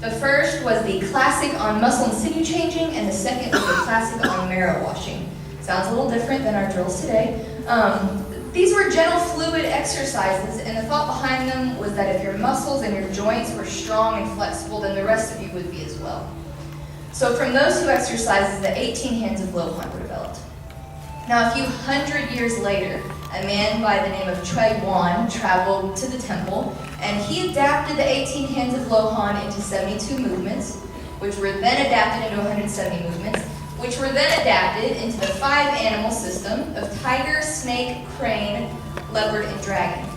The first was the classic on muscle and sinew changing, and the second was the classic on marrow washing. Sounds a little different than our drills today. These were gentle fluid exercises, and the thought behind them was that if your muscles and your joints were strong and flexible, then the rest of you would be as well. So from those two exercises, the 18 hands of Lohan were developed. Now, a few hundred years later, a man by the name of Choi Wan traveled to the temple, and he adapted the 18 hands of Lohan into 72 movements, which were then adapted into 170 movements, which were then adapted into the 5-animal system of tiger, snake, crane, leopard, and dragon.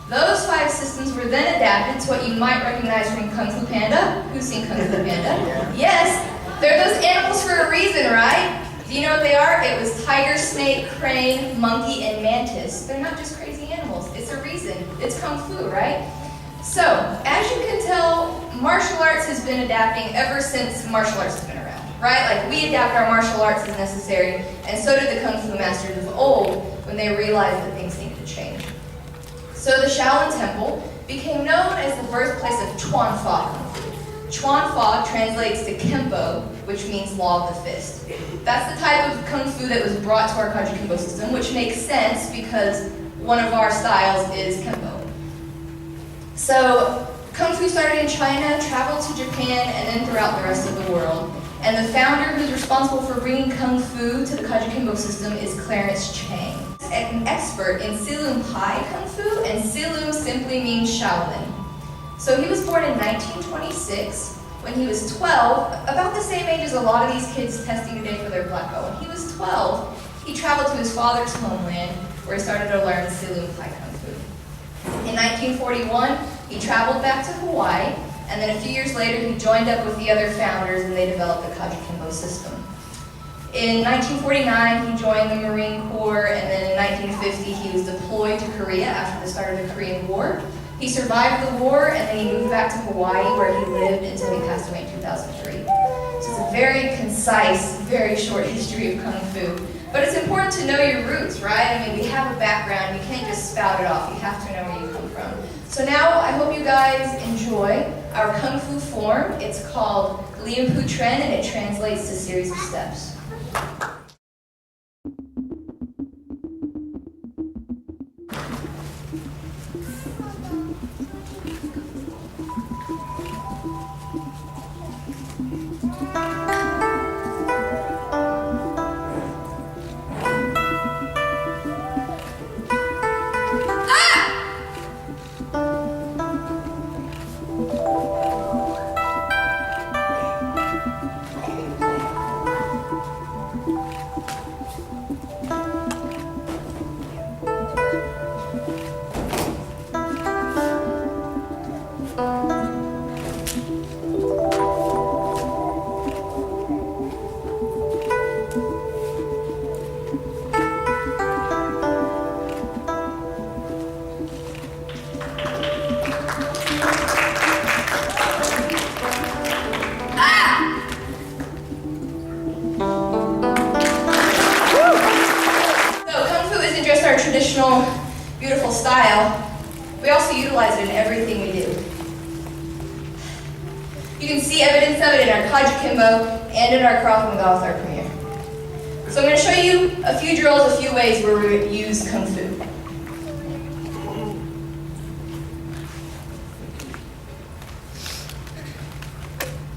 Those 5 systems were then adapted to what you might recognize from Kung Fu Panda. Who's seen Kung Fu Panda? Yeah. Yes, they're those animals for a reason, right? Do you know what they are? It was tiger, snake, crane, monkey, and mantis. They're not just crazy animals. It's a reason. It's Kung Fu, right? So, as you can tell, martial arts has been adapting ever since martial arts has been around, right? Like, we adapt our martial arts as necessary, and so did the Kung Fu masters of old when they realized that things needed to change. So the Shaolin Temple became known as the birthplace of Chuan Fa Kung Fu. Chuan Fa translates to Kempo, which means law of the fist. That's the type of Kung Fu that was brought to our Kajukembo system, which makes sense because one of our styles is Kempo. So, Kung Fu started in China, traveled to Japan, and then throughout the rest of the world. And the founder who's responsible for bringing Kung Fu to the Kajukembo system is Clarence Chang, an expert in Silum Pai Kung Fu, and Silum simply means Shaolin. So he was born in 1926. When he was 12, about the same age as a lot of these kids testing today for their black belt. When he was 12, he traveled to his father's homeland, where he started to learn Silum Pai Kung Fu. In 1941, he traveled back to Hawaii, and then a few years later, he joined up with the other founders, and they developed the Kajukembo system. In 1949, he joined the Marine Corps, and then in 1950, he was deployed to Korea after the start of the Korean War. He survived the war, and then he moved back to Hawaii, where he lived until he passed away in 2003. So it's a very concise, very short history of Kung Fu. But it's important to know your roots, right? I mean, we have a background. You can't just spout it off. You have to know where you come from. So now, I hope you guys enjoy our Kung Fu form. It's called Lian Pu Tren, and it translates to series of steps. Traditional, beautiful style, we also utilize it in everything we do. You can see evidence of it in our Kajukembo and in our Krav Maga with our premiere. So I'm going to show you a few drills, a few ways where we use Kung Fu.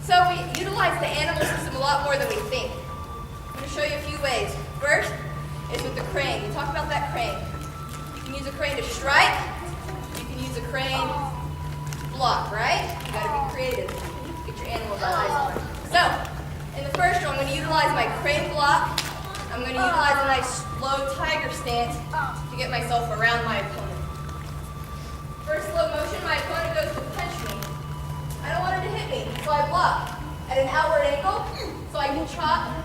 So we utilize the animal system a lot more than we think. I'm going to show you a few ways. First is with the crane. We talked about that crane. You can use a crane to strike. You can use a crane to block, right? You got to be creative. Get your animal's eyes on. So, in the first drill, I'm going to utilize my crane block. I'm going to utilize a nice slow tiger stance to get myself around my opponent. First slow motion, my opponent goes to punch me. I don't want him to hit me, so I block at an outward angle so I can chop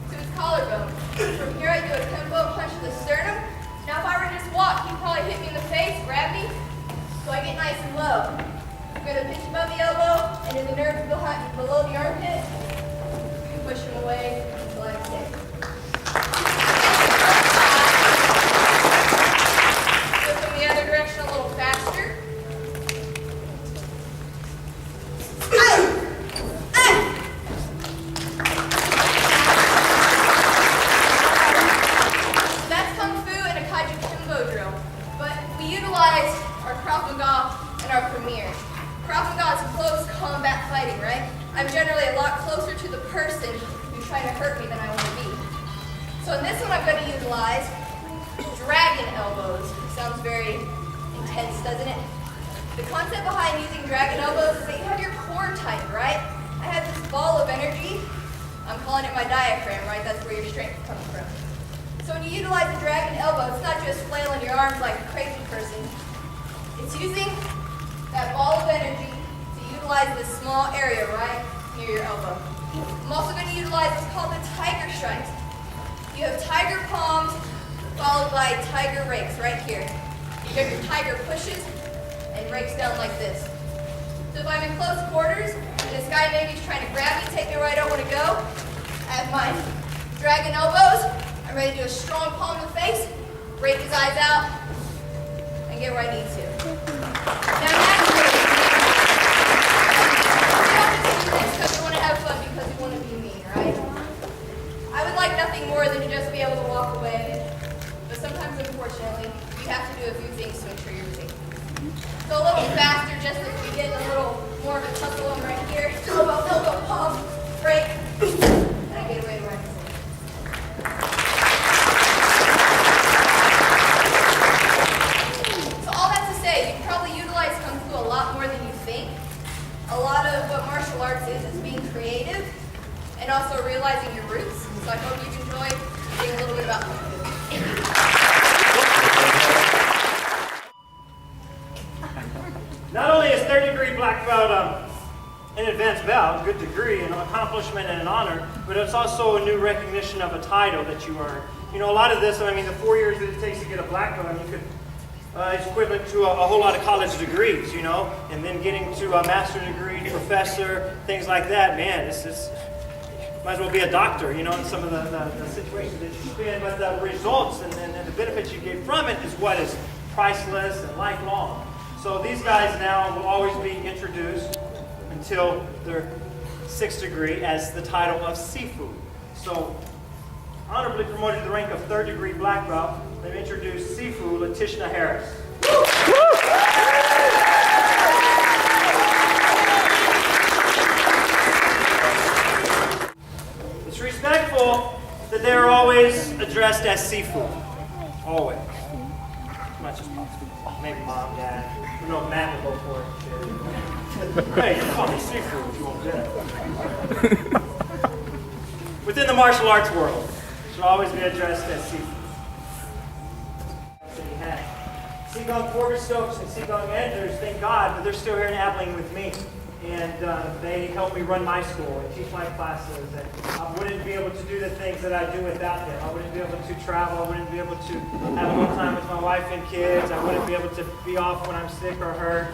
to his collarbone. From here I do a Kempo punch to the sternum. Now if I were to just walk, he'd probably hit me in the face, grab me, so I get nice and low. I'm going to pinch above the elbow and in the nerve below the armpit, push him away until I escape. Go from the other direction a little faster. utilize our Krav Maga and our Premier. Krav Maga is close combat fighting, right? I'm generally a lot closer to the person who's trying to hurt me than I want to be. So in this one, I'm going to utilize dragon elbows. Sounds very intense, doesn't it? The concept behind using dragon elbows is that you have your core tight, right? I have this ball of energy. I'm calling it my diaphragm, right? That's where your strength comes from. So when you utilize the dragon elbow, it's not just flailing your arms like a crazy person. It's using that ball of energy to utilize this small area right near your elbow. I'm also going to utilize what's called the tiger strikes. You have tiger palms followed by tiger rakes right here. You have your tiger pushes and rakes down like this. So if I'm in close quarters and this guy maybe is trying to grab me, take me where I don't want to go, I have my dragon elbows. I'm ready to do a strong palm to the face, rake his eyes out, and get where I need to. Now naturally, you don't just do this because you want to have fun because you want to be mean, right? I would like nothing more than to just be able to walk away, but sometimes, unfortunately, you have to do a few things to ensure you're safe. So a little faster, just as we get a little more of a tussle on right here. Elbow, palm, break, and I get away to where I'm safe. So all that to say, you can probably utilize Kung Fu a lot more than you think. A lot of what martial arts is being creative and also realizing your roots. So I hope you've enjoyed seeing a little bit about Kung Fu. Not only is third-degree black belt an advanced belt, good degree, an accomplishment and an honor, but it's also a new recognition of a title that you earn. You know, a lot of this, I mean, the 4 years that it takes to get a black belt, I mean, it's equivalent to a whole lot of college degrees, you know, and then getting to a master's degree, professor, things like that. Man, this might as well be a doctor, you know, in some of the situations that you spend, but the results and the benefits you get from it is what is priceless and lifelong. So these guys now will always be introduced until their 6th degree as the title of Sifu. So, honorably promoted to the rank of 3rd degree black belt, let me introduce Sifu Tish Harris. It's respectful that they are always addressed as Sifu. Always. As much as possible. Maybe mom, dad. You know, Matt will go for it. Hey, call me Sifu if you want that. Within the martial arts world, it should always be addressed as Sifu. Seagung Porter Stokes and Seagung Enders, thank God, but they're still here in Abilene with me. And they help me run my school and teach my classes. And I wouldn't be able to do the things that I do without them. I wouldn't be able to travel. I wouldn't be able to have more time with my wife and kids. I wouldn't be able to be off when I'm sick or hurt.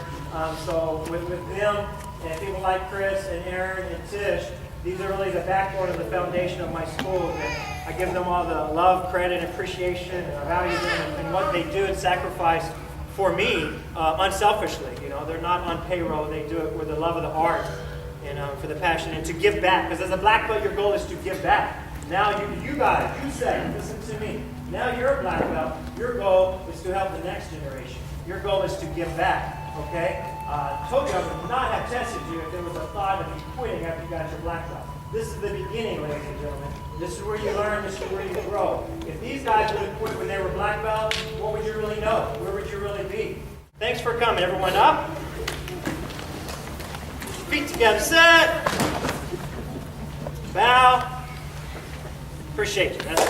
So with them and people like Chris and Aaron and Tish, these are really the backbone of the foundation of my school. And I give them all the love, credit, appreciation, and I value them and what they do and sacrifice for me, unselfishly. You know, they're not on payroll. They do it with the love of the art and for the passion and to give back. Because as a black belt, your goal is to give back. Now you guys, you say, listen to me. Now you're a black belt. Your goal is to help the next generation. Your goal is to give back. Okay? I told you I would not have tested you if there was a thought of you quitting after you got your black belt. This is the beginning, ladies and gentlemen. This is where you learn, this is where you grow. If these guys would have quit when they were black belt, what would you really know? Where would you really be? Thanks for coming. Everyone up. Feet together, set. Bow. Appreciate you. That's